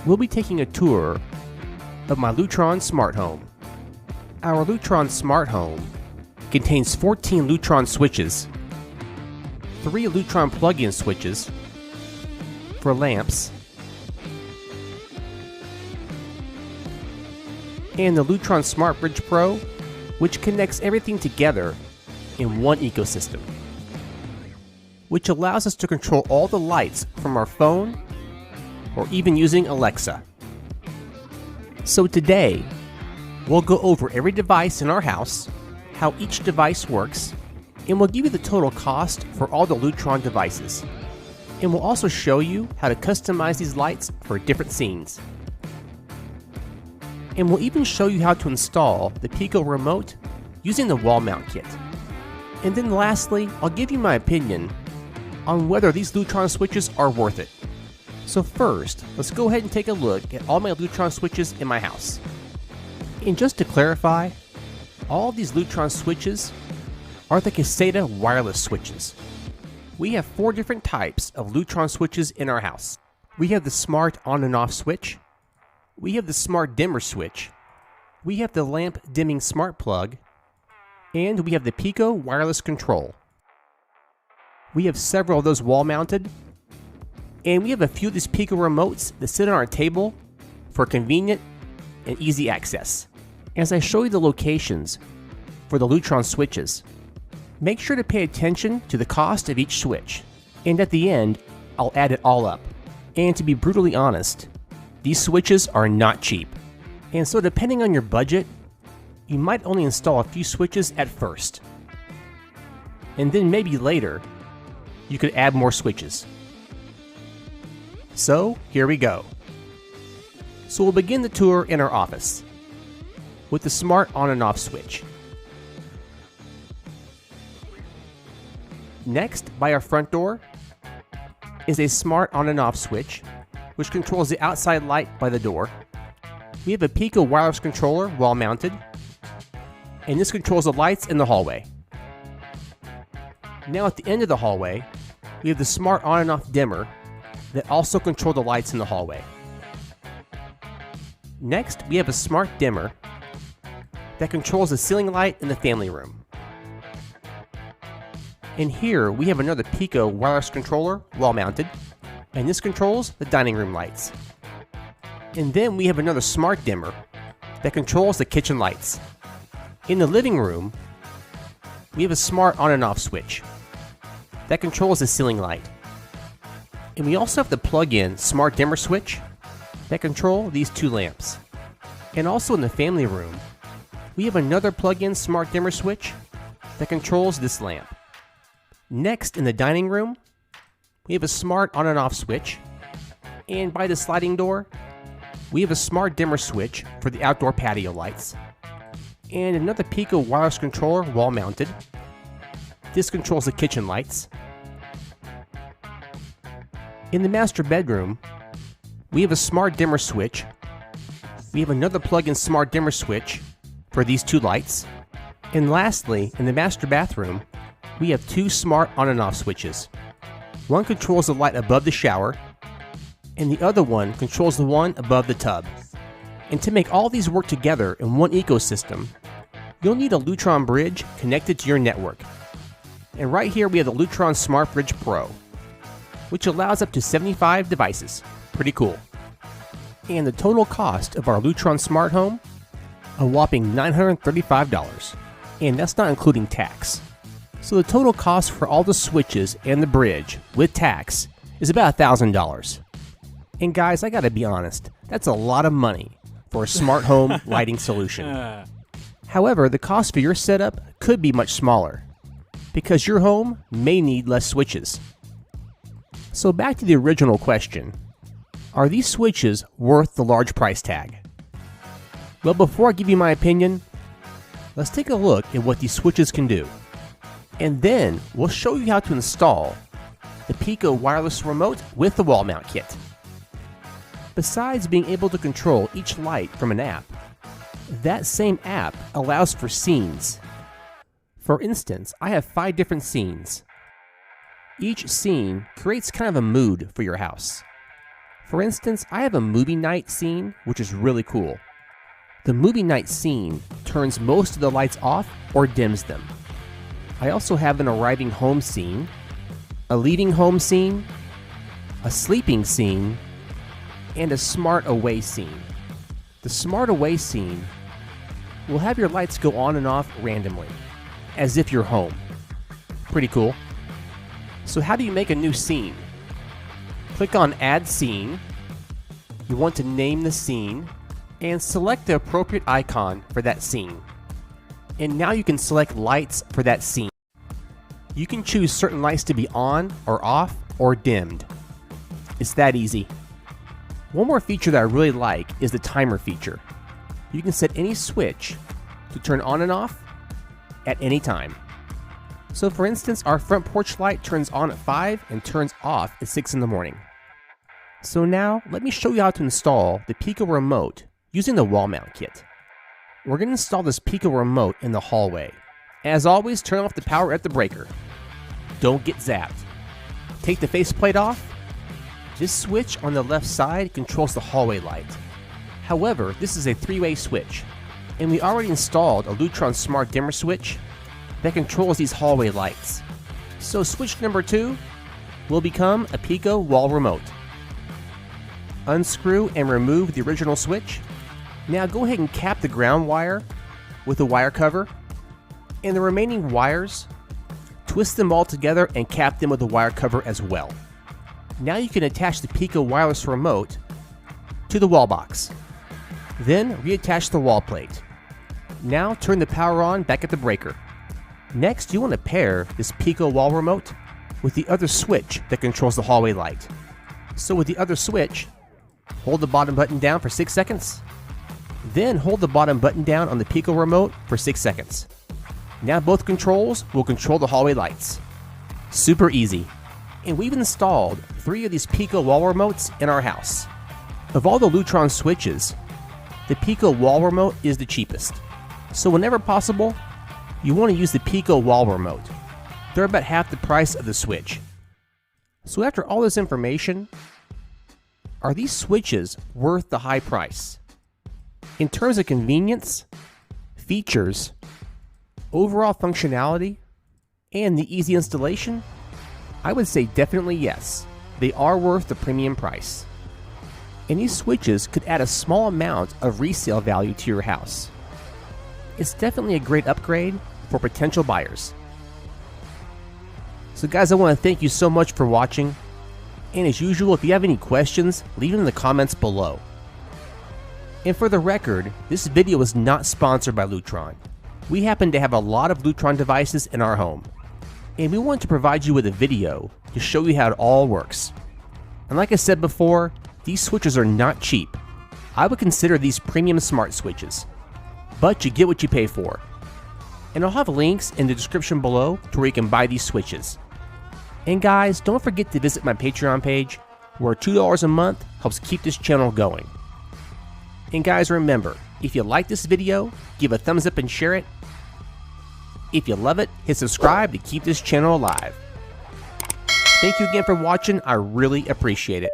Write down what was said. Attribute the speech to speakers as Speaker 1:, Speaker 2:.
Speaker 1: we'll be taking a tour of my Lutron Smart Home. Our Lutron Smart Home contains 14 Lutron switches, 3 Lutron plug-in switches for lamps, and the Lutron Smart Bridge Pro, which connects everything together in one ecosystem, which allows us to control all the lights from our phone or even using Alexa. So today, we'll go over every device in our house, how each device works, and we'll give you the total cost for all the Lutron devices. And we'll also show you how to customize these lights for different scenes. And we'll even show you how to install the Pico remote using the wall mount kit. And then lastly, I'll give you my opinion on whether these Lutron switches are worth it. So first, let's go ahead and take a look at all my Lutron switches in my house. And just to clarify, all of these Lutron switches are the Caseta wireless switches. We have 4 different types of Lutron switches in our house. We have the smart on and off switch, we have the smart dimmer switch, we have the lamp dimming smart plug, and we have the Pico wireless control. We have several of those wall mounted, and we have a few of these Pico remotes that sit on our table for convenient and easy access. As I show you the locations for the Lutron switches, make sure to pay attention to the cost of each switch, and at the end, I'll add it all up. And to be brutally honest, these switches are not cheap, and so depending on your budget, you might only install a few switches at first, and then maybe later, you could add more switches. So, here we go. So we'll begin the tour in our office with the smart on and off switch. Next, by our front door, is a smart on and off switch, which controls the outside light by the door. We have a Pico wireless controller wall mounted, and this controls the lights in the hallway. Now at the end of the hallway, we have the smart on and off dimmer that also control the lights in the hallway. Next, we have a smart dimmer that controls the ceiling light in the family room. And here we have another Pico wireless controller wall mounted, and this controls the dining room lights. And then we have another smart dimmer that controls the kitchen lights. In the living room, we have a smart on and off switch that controls the ceiling light. And we also have the plug-in smart dimmer switch that control these 2 lamps. And also in the family room, we have another plug-in smart dimmer switch that controls this lamp. Next, in the dining room, we have a smart on and off switch, and by the sliding door, we have a smart dimmer switch for the outdoor patio lights, and another Pico wireless controller wall mounted. This controls the kitchen lights. In the master bedroom, we have a smart dimmer switch. We have another plug-in smart dimmer switch for these 2 lights. And lastly, in the master bathroom, we have 2 smart on and off switches. One controls the light above the shower, and the other one controls the one above the tub. And to make all these work together in one ecosystem, you'll need a Lutron bridge connected to your network. And right here we have the Lutron Smart Bridge Pro, which allows up to 75 devices. Pretty cool. And the total cost of our Lutron Smart Home, a whopping $935. And that's not including tax. So the total cost for all the switches and the bridge, with tax, is about $1,000. And guys, I gotta be honest, that's a lot of money for a smart home lighting solution. However, the cost for your setup could be much smaller, because your home may need less switches. So back to the original question, are these switches worth the large price tag? Well, before I give you my opinion, let's take a look at what these switches can do. And then we'll show you how to install the Pico wireless remote with the wall mount kit. Besides being able to control each light from an app, that same app allows for scenes. For instance, I have 5 different scenes. Each scene creates kind of a mood for your house. For instance, I have a movie night scene, which is really cool. The movie night scene turns most of the lights off or dims them. I also have an arriving home scene, a leaving home scene, a sleeping scene, and a smart away scene. The smart away scene will have your lights go on and off randomly, as if you're home. Pretty cool. So how do you make a new scene? Click on Add Scene. You want to name the scene and select the appropriate icon for that scene. And now you can select lights for that scene. You can choose certain lights to be on or off or dimmed. It's that easy. One more feature that I really like is the timer feature. You can set any switch to turn on and off at any time. So for instance, our front porch light turns on at 5 and turns off at 6 in the morning. So now, let me show you how to install the Pico remote using the wall mount kit. We're going to install this Pico remote in the hallway. As always, turn off the power at the breaker. Don't get zapped. Take the faceplate off. This switch on the left side controls the hallway light. However, this is a 3-way switch, and we already installed a Lutron Smart Dimmer switch that controls these hallway lights. So switch number 2 will become a Pico wall remote. Unscrew and remove the original switch. Now go ahead and cap the ground wire with a wire cover, and the remaining wires, twist them all together and cap them with a wire cover as well. Now you can attach the Pico wireless remote to the wall box. Then reattach the wall plate. Now turn the power on back at the breaker. Next, you want to pair this Pico wall remote with the other switch that controls the hallway light. So with the other switch, hold the bottom button down for 6 seconds. Then hold the bottom button down on the Pico remote for 6 seconds. Now both controls will control the hallway lights. Super easy. And we've installed 3 of these Pico wall remotes in our house. Of all the Lutron switches, the Pico wall remote is the cheapest. So whenever possible, you want to use the Pico wall remote. They're about half the price of the switch. So after all this information, are these switches worth the high price? In terms of convenience, features, overall functionality, and the easy installation, I would say definitely yes. They are worth the premium price. And these switches could add a small amount of resale value to your house. It's definitely a great upgrade for potential buyers. So guys, I want to thank you so much for watching. And as usual, if you have any questions, leave them in the comments below. And for the record, this video is not sponsored by Lutron. We happen to have a lot of Lutron devices in our home, and we want to provide you with a video to show you how it all works. And like I said before, these switches are not cheap. I would consider these premium smart switches, but you get what you pay for. And I'll have links in the description below to where you can buy these switches. And guys, don't forget to visit my Patreon page, where $2 a month helps keep this channel going. And guys, remember, if you like this video, give a thumbs up and share it. If you love it, hit subscribe to keep this channel alive. Thank you again for watching, I really appreciate it.